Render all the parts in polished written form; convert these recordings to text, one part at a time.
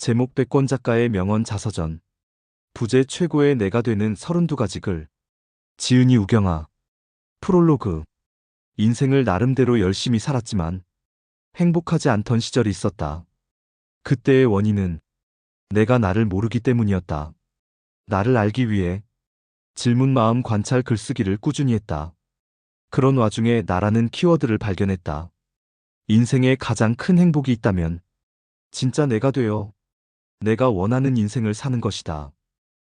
제목 백권 작가의 명언 자서전. 부재 최고의 내가 되는 32가지 글. 지은이 우경아. 프롤로그. 인생을 나름대로 열심히 살았지만 행복하지 않던 시절이 있었다. 그때의 원인은 내가 나를 모르기 때문이었다. 나를 알기 위해 질문 마음 관찰 글쓰기를 꾸준히 했다. 그런 와중에 나라는 키워드를 발견했다. 인생에 가장 큰 행복이 있다면 진짜 내가 되어 내가 원하는 인생을 사는 것이다.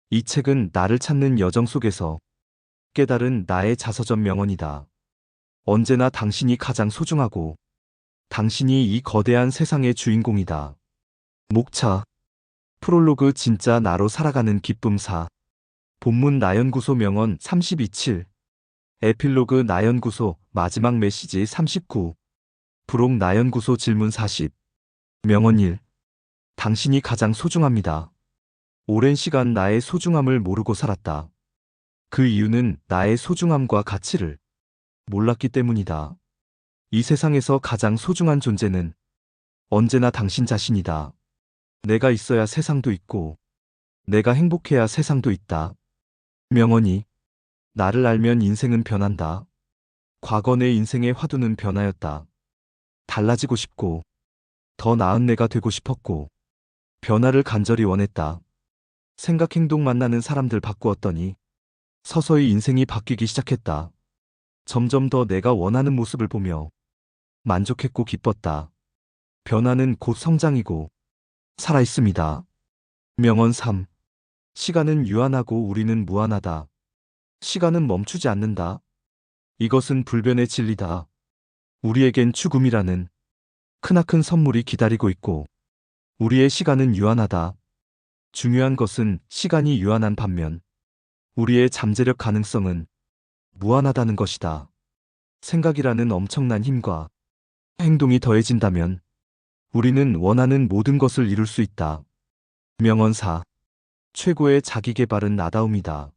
이 책은 나를 찾는 여정 속에서 깨달은 나의 자서전 명언이다. 언제나 당신이 가장 소중하고 당신이 이 거대한 세상의 주인공이다. 목차. 프롤로그 진짜 나로 살아가는 기쁨사. 본문 나연구소 명언 32.7. 에필로그 나연구소 마지막 메시지 39. 부록 나연구소 질문 40. 명언 1. 당신이 가장 소중합니다. 오랜 시간 나의 소중함을 모르고 살았다. 그 이유는 나의 소중함과 가치를 몰랐기 때문이다. 이 세상에서 가장 소중한 존재는 언제나 당신 자신이다. 내가 있어야 세상도 있고, 내가 행복해야 세상도 있다. 명언이. 나를 알면 인생은 변한다. 과거 내 인생의 화두는 변화였다. 달라지고 싶고, 더 나은 내가 되고 싶었고, 변화를 간절히 원했다. 생각 행동 만나는 사람들 바꾸었더니 서서히 인생이 바뀌기 시작했다. 점점 더 내가 원하는 모습을 보며 만족했고 기뻤다. 변화는 곧 성장이고 살아있습니다. 명언 3. 시간은 유한하고 우리는 무한하다. 시간은 멈추지 않는다. 이것은 불변의 진리다. 우리에겐 죽음이라는 크나큰 선물이 기다리고 있고 우리의 시간은 유한하다. 중요한 것은 시간이 유한한 반면 우리의 잠재력 가능성은 무한하다는 것이다. 생각이라는 엄청난 힘과 행동이 더해진다면 우리는 원하는 모든 것을 이룰 수 있다. 명언 4. 최고의 자기계발은 나다움이다.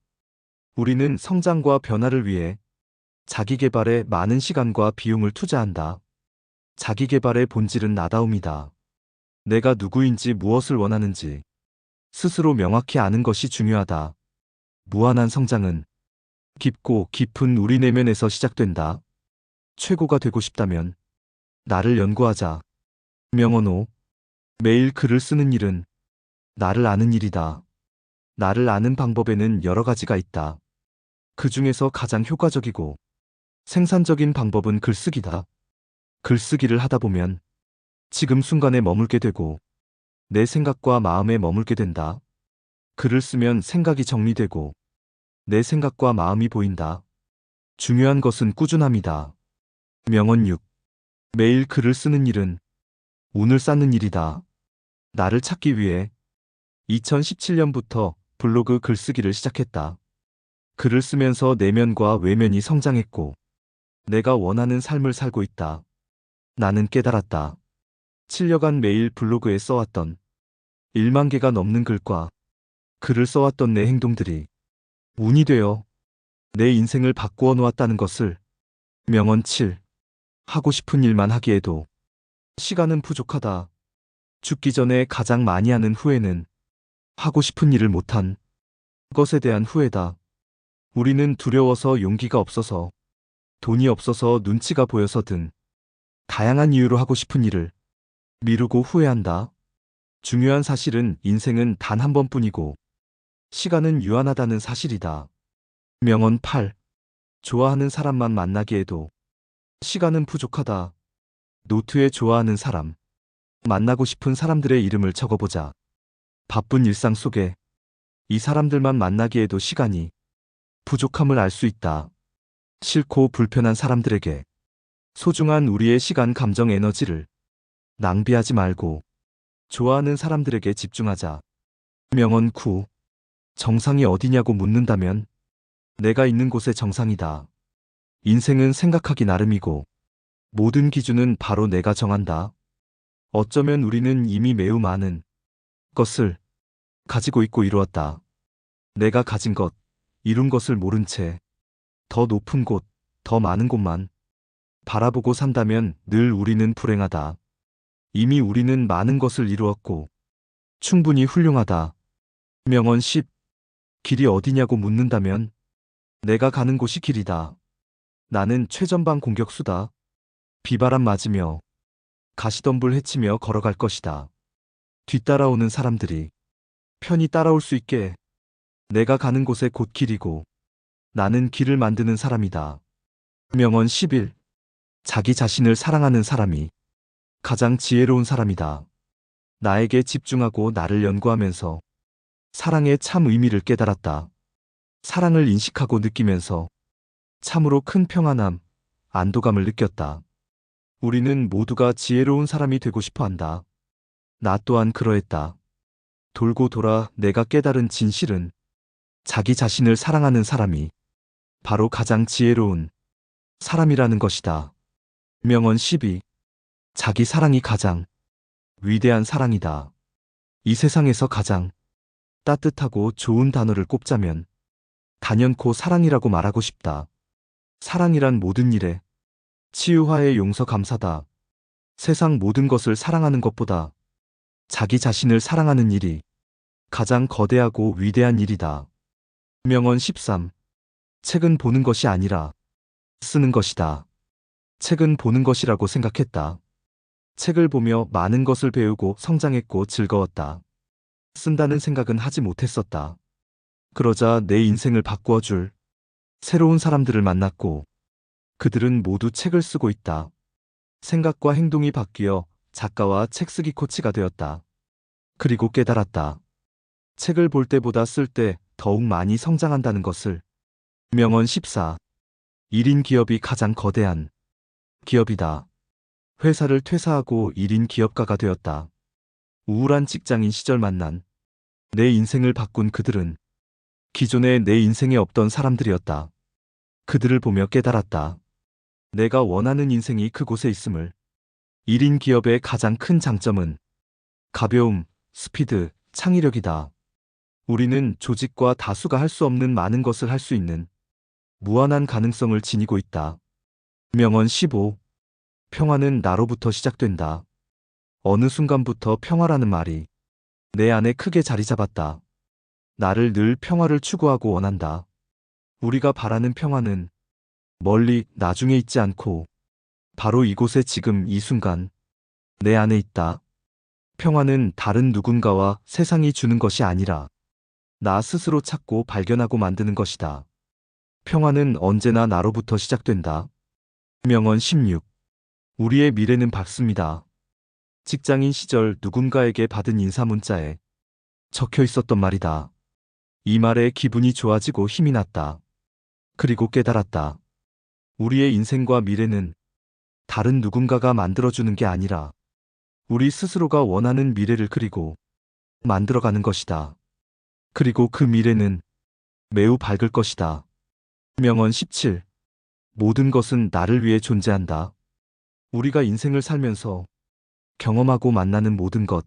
우리는 성장과 변화를 위해 자기계발에 많은 시간과 비용을 투자한다. 자기계발의 본질은 나다움이다. 내가 누구인지 무엇을 원하는지 스스로 명확히 아는 것이 중요하다. 무한한 성장은 깊고 깊은 우리 내면에서 시작된다. 최고가 되고 싶다면 나를 연구하자. 명언 5. 매일 글을 쓰는 일은 나를 아는 일이다. 나를 아는 방법에는 여러 가지가 있다. 그 중에서 가장 효과적이고 생산적인 방법은 글쓰기다. 글쓰기를 하다 보면 지금 순간에 머물게 되고 내 생각과 마음에 머물게 된다. 글을 쓰면 생각이 정리되고 내 생각과 마음이 보인다. 중요한 것은 꾸준함이다. 명언 6. 매일 글을 쓰는 일은 운을 쌓는 일이다. 나를 찾기 위해 2017년부터 블로그 글쓰기를 시작했다. 글을 쓰면서 내면과 외면이 성장했고 내가 원하는 삶을 살고 있다. 나는 깨달았다. 7년간 매일 블로그에 써왔던 1만 개가 넘는 글과 글을 써왔던 내 행동들이 운이 되어 내 인생을 바꾸어 놓았다는 것을. 명언 7. 하고 싶은 일만 하기에도 시간은 부족하다. 죽기 전에 가장 많이 하는 후회는 하고 싶은 일을 못한 것에 대한 후회다. 우리는 두려워서 용기가 없어서 돈이 없어서 눈치가 보여서 등 다양한 이유로 하고 싶은 일을 미루고 후회한다. 중요한 사실은 인생은 단 한 번뿐이고 시간은 유한하다는 사실이다. 명언 8. 좋아하는 사람만 만나기에도 시간은 부족하다. 노트에 좋아하는 사람, 만나고 싶은 사람들의 이름을 적어보자. 바쁜 일상 속에 이 사람들만 만나기에도 시간이 부족함을 알 수 있다. 싫고 불편한 사람들에게 소중한 우리의 시간, 감정, 에너지를 낭비하지 말고 좋아하는 사람들에게 집중하자. 명언 9. 정상이 어디냐고 묻는다면 내가 있는 곳에 정상이다. 인생은 생각하기 나름이고 모든 기준은 바로 내가 정한다. 어쩌면 우리는 이미 매우 많은 것을 가지고 있고 이루었다. 내가 가진 것, 이룬 것을 모른 채 더 높은 곳, 더 많은 곳만 바라보고 산다면 늘 우리는 불행하다. 이미 우리는 많은 것을 이루었고 충분히 훌륭하다. 명언 10. 길이 어디냐고 묻는다면 내가 가는 곳이 길이다. 나는 최전방 공격수다. 비바람 맞으며 가시덤불 헤치며 걸어갈 것이다. 뒤따라오는 사람들이 편히 따라올 수 있게 내가 가는 곳에 곧 길이고 나는 길을 만드는 사람이다. 명언 11. 자기 자신을 사랑하는 사람이 가장 지혜로운 사람이다. 나에게 집중하고 나를 연구하면서 사랑의 참 의미를 깨달았다. 사랑을 인식하고 느끼면서 참으로 큰 평안함, 안도감을 느꼈다. 우리는 모두가 지혜로운 사람이 되고 싶어 한다. 나 또한 그러했다. 돌고 돌아 내가 깨달은 진실은 자기 자신을 사랑하는 사람이 바로 가장 지혜로운 사람이라는 것이다. 명언 12. 자기 사랑이 가장 위대한 사랑이다. 이 세상에서 가장 따뜻하고 좋은 단어를 꼽자면 단연코 사랑이라고 말하고 싶다. 사랑이란 모든 일에 치유화해 용서 감사다. 세상 모든 것을 사랑하는 것보다 자기 자신을 사랑하는 일이 가장 거대하고 위대한 일이다. 명언 13. 책은 보는 것이 아니라 쓰는 것이다. 책은 보는 것이라고 생각했다. 책을 보며 많은 것을 배우고 성장했고 즐거웠다. 쓴다는 생각은 하지 못했었다. 그러자 내 인생을 바꾸어 줄 새로운 사람들을 만났고 그들은 모두 책을 쓰고 있다. 생각과 행동이 바뀌어 작가와 책쓰기 코치가 되었다. 그리고 깨달았다. 책을 볼 때보다 쓸 때 더욱 많이 성장한다는 것을. 명언 14. 1인 기업이 가장 거대한 기업이다. 회사를 퇴사하고 1인 기업가가 되었다. 우울한 직장인 시절 만난 내 인생을 바꾼 그들은 기존에 내 인생에 없던 사람들이었다. 그들을 보며 깨달았다. 내가 원하는 인생이 그곳에 있음을. 1인 기업의 가장 큰 장점은 가벼움, 스피드, 창의력이다. 우리는 조직과 다수가 할 수 없는 많은 것을 할 수 있는 무한한 가능성을 지니고 있다. 명언 15. 평화는 나로부터 시작된다. 어느 순간부터 평화라는 말이 내 안에 크게 자리 잡았다. 나를 늘 평화를 추구하고 원한다. 우리가 바라는 평화는 멀리 나중에 있지 않고 바로 이곳에 지금 이 순간 내 안에 있다. 평화는 다른 누군가와 세상이 주는 것이 아니라 나 스스로 찾고 발견하고 만드는 것이다. 평화는 언제나 나로부터 시작된다. 명언 16. 우리의 미래는 밝습니다. 직장인 시절 누군가에게 받은 인사문자에 적혀 있었던 말이다. 이 말에 기분이 좋아지고 힘이 났다. 그리고 깨달았다. 우리의 인생과 미래는 다른 누군가가 만들어주는 게 아니라 우리 스스로가 원하는 미래를 그리고 만들어가는 것이다. 그리고 그 미래는 매우 밝을 것이다. 명언 17. 모든 것은 나를 위해 존재한다. 우리가 인생을 살면서 경험하고 만나는 모든 것,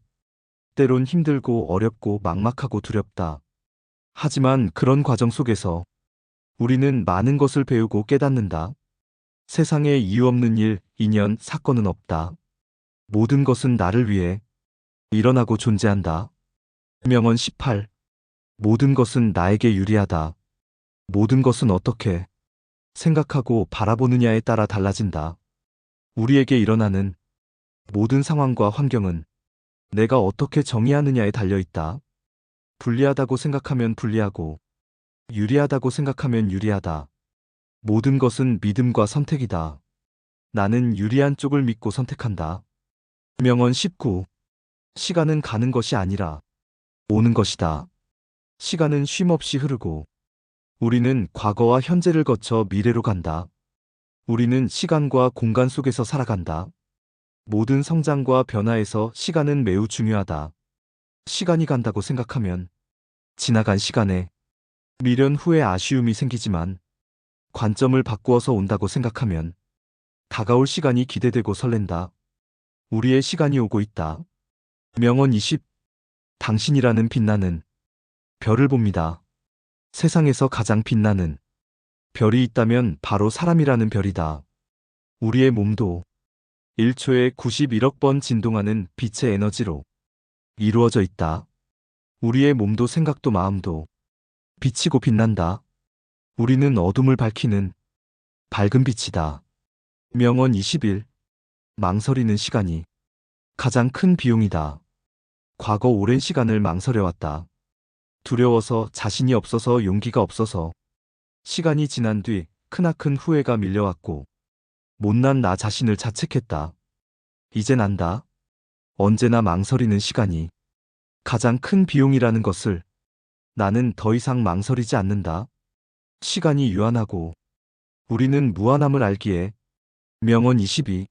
때론 힘들고 어렵고 막막하고 두렵다. 하지만 그런 과정 속에서 우리는 많은 것을 배우고 깨닫는다. 세상에 이유 없는 일, 인연, 사건은 없다. 모든 것은 나를 위해 일어나고 존재한다. 명언 18. 모든 것은 나에게 유리하다. 모든 것은 어떻게 생각하고 바라보느냐에 따라 달라진다. 우리에게 일어나는 모든 상황과 환경은 내가 어떻게 정의하느냐에 달려있다. 불리하다고 생각하면 불리하고 유리하다고 생각하면 유리하다. 모든 것은 믿음과 선택이다. 나는 유리한 쪽을 믿고 선택한다. 명언 19. 시간은 가는 것이 아니라 오는 것이다. 시간은 쉼없이 흐르고 우리는 과거와 현재를 거쳐 미래로 간다. 우리는 시간과 공간 속에서 살아간다. 모든 성장과 변화에서 시간은 매우 중요하다. 시간이 간다고 생각하면 지나간 시간에 미련 후에 아쉬움이 생기지만 관점을 바꾸어서 온다고 생각하면 다가올 시간이 기대되고 설렌다. 우리의 시간이 오고 있다. 명언 20. 당신이라는 빛나는 별을 봅니다. 세상에서 가장 빛나는 별이 있다면 바로 사람이라는 별이다. 우리의 몸도 1초에 91억 번 진동하는 빛의 에너지로 이루어져 있다. 우리의 몸도 생각도 마음도 비치고 빛난다. 우리는 어둠을 밝히는 밝은 빛이다. 명언 21. 망설이는 시간이 가장 큰 비용이다. 과거 오랜 시간을 망설여왔다. 두려워서, 자신이 없어서, 용기가 없어서. 시간이 지난 뒤 크나큰 후회가 밀려왔고 못난 나 자신을 자책했다. 이젠 안다. 언제나 망설이는 시간이 가장 큰 비용이라는 것을. 나는 더 이상 망설이지 않는다. 시간이 유한하고 우리는 무한함을 알기에. 명언 22.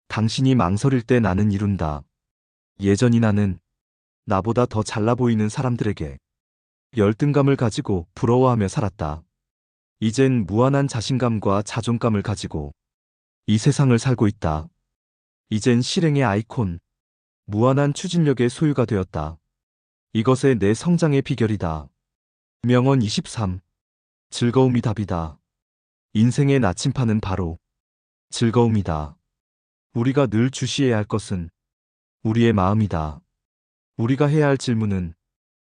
당신이 망설일 때 나는 이룬다. 예전이 나는 나보다 더 잘나 보이는 사람들에게 열등감을 가지고 부러워하며 살았다. 이젠 무한한 자신감과 자존감을 가지고 이 세상을 살고 있다. 이젠 실행의 아이콘, 무한한 추진력의 소유가 되었다. 이것에 내 성장의 비결이다. 명언 23. 즐거움이 답이다. 인생의 나침판은 바로 즐거움이다. 우리가 늘 주시해야 할 것은 우리의 마음이다. 우리가 해야 할 질문은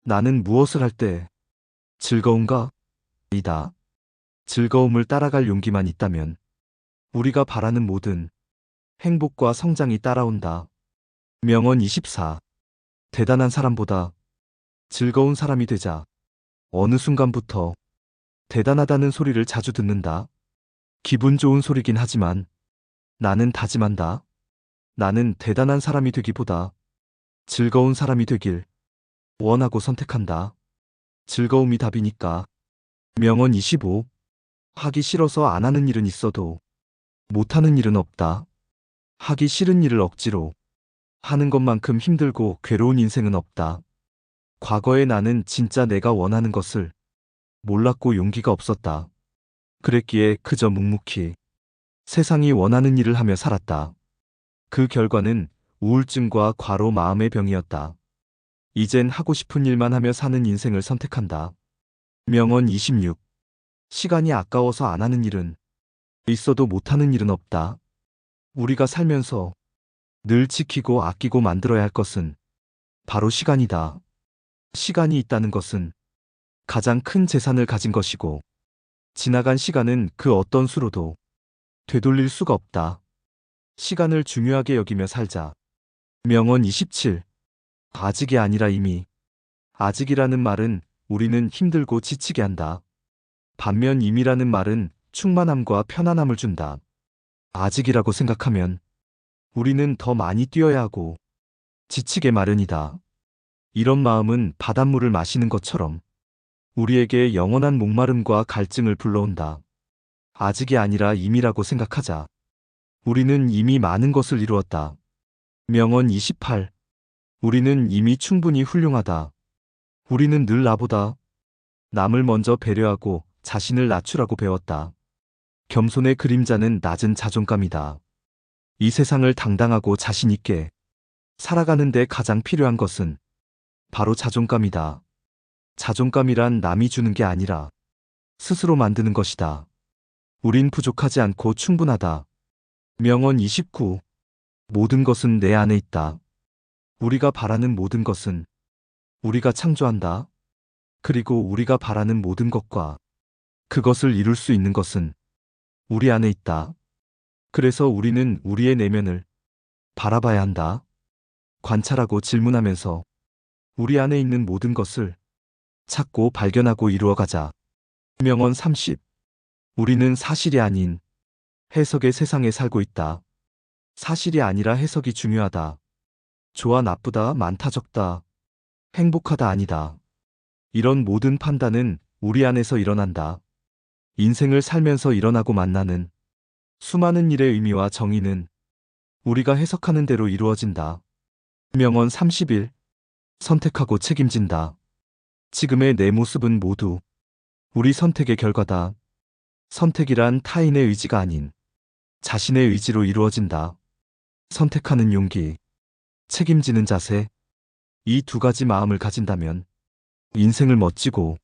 나는 무엇을 할 때 즐거운가? 이다. 즐거움을 따라갈 용기만 있다면 우리가 바라는 모든 행복과 성장이 따라온다. 명언 24. 대단한 사람보다 즐거운 사람이 되자. 어느 순간부터 대단하다는 소리를 자주 듣는다. 기분 좋은 소리긴 하지만 나는 다짐한다. 나는 대단한 사람이 되기보다 즐거운 사람이 되길 원하고 선택한다. 즐거움이 답이니까. 명언 25. 하기 싫어서 안 하는 일은 있어도 못하는 일은 없다. 하기 싫은 일을 억지로 하는 것만큼 힘들고 괴로운 인생은 없다. 과거의 나는 진짜 내가 원하는 것을 몰랐고 용기가 없었다. 그랬기에 그저 묵묵히 세상이 원하는 일을 하며 살았다. 그 결과는 우울증과 과로 마음의 병이었다. 이젠 하고 싶은 일만 하며 사는 인생을 선택한다. 명언 26. 시간이 아까워서 안 하는 일은 있어도 못하는 일은 없다. 우리가 살면서 늘 지키고 아끼고 만들어야 할 것은 바로 시간이다. 시간이 있다는 것은 가장 큰 재산을 가진 것이고 지나간 시간은 그 어떤 수로도 되돌릴 수가 없다. 시간을 중요하게 여기며 살자. 명언 27. 아직이 아니라 이미. 아직이라는 말은 우리는 힘들고 지치게 한다. 반면 임이라는 말은 충만함과 편안함을 준다. 아직이라고 생각하면 우리는 더 많이 뛰어야 하고 지치게 마련이다. 이런 마음은 바닷물을 마시는 것처럼 우리에게 영원한 목마름과 갈증을 불러온다. 아직이 아니라 임이라고 생각하자. 우리는 이미 많은 것을 이루었다. 명언 28. 우리는 이미 충분히 훌륭하다. 우리는 늘 나보다 남을 먼저 배려하고 자신을 낮추라고 배웠다. 겸손의 그림자는 낮은 자존감이다. 이 세상을 당당하고 자신 있게 살아가는 데 가장 필요한 것은 바로 자존감이다. 자존감이란 남이 주는 게 아니라 스스로 만드는 것이다. 우린 부족하지 않고 충분하다. 명언 29. 모든 것은 내 안에 있다. 우리가 바라는 모든 것은 우리가 창조한다. 그리고 우리가 바라는 모든 것과 그것을 이룰 수 있는 것은 우리 안에 있다. 그래서 우리는 우리의 내면을 바라봐야 한다. 관찰하고 질문하면서 우리 안에 있는 모든 것을 찾고 발견하고 이루어가자. 명언 30. 우리는 사실이 아닌 해석의 세상에 살고 있다. 사실이 아니라 해석이 중요하다. 좋아 나쁘다, 많다 적다, 행복하다 아니다. 이런 모든 판단은 우리 안에서 일어난다. 인생을 살면서 일어나고 만나는 수많은 일의 의미와 정의는 우리가 해석하는 대로 이루어진다. 명언 31. 선택하고 책임진다. 지금의 내 모습은 모두 우리 선택의 결과다. 선택이란 타인의 의지가 아닌 자신의 의지로 이루어진다. 선택하는 용기, 책임지는 자세, 이 두 가지 마음을 가진다면 인생을 멋지고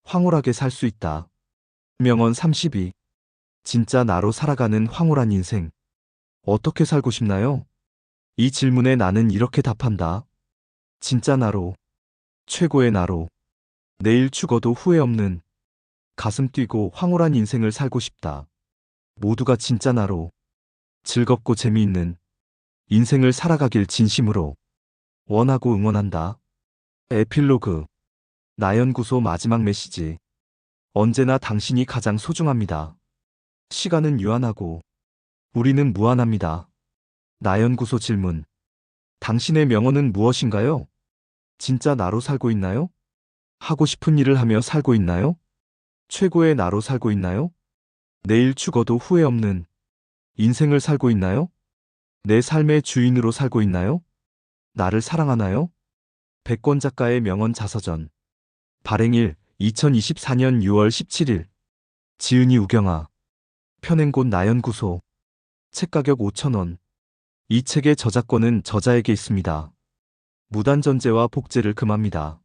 황홀하게 살 수 있다. 명언 32. 진짜 나로 살아가는 황홀한 인생, 어떻게 살고 싶나요? 이 질문에 나는 이렇게 답한다. 진짜 나로. 최고의 나로. 내일 죽어도 후회 없는 가슴 뛰고 황홀한 인생을 살고 싶다. 모두가 진짜 나로. 즐겁고 재미있는 인생을 살아가길 진심으로 원하고 응원한다. 에필로그. 나연구소 마지막 메시지. 언제나 당신이 가장 소중합니다. 시간은 유한하고 우리는 무한합니다. 나연구소 질문. 당신의 명언은 무엇인가요? 진짜 나로 살고 있나요? 하고 싶은 일을 하며 살고 있나요? 최고의 나로 살고 있나요? 내일 죽어도 후회 없는 인생을 살고 있나요? 내 삶의 주인으로 살고 있나요? 나를 사랑하나요? 백권 작가의 명언 자서전. 발행일 2024년 6월 17일. 지은이 우경아. 편행곤 나연구소. 책가격 5,000원. 이 책의 저작권은 저자에게 있습니다. 무단전제와 복제를 금합니다.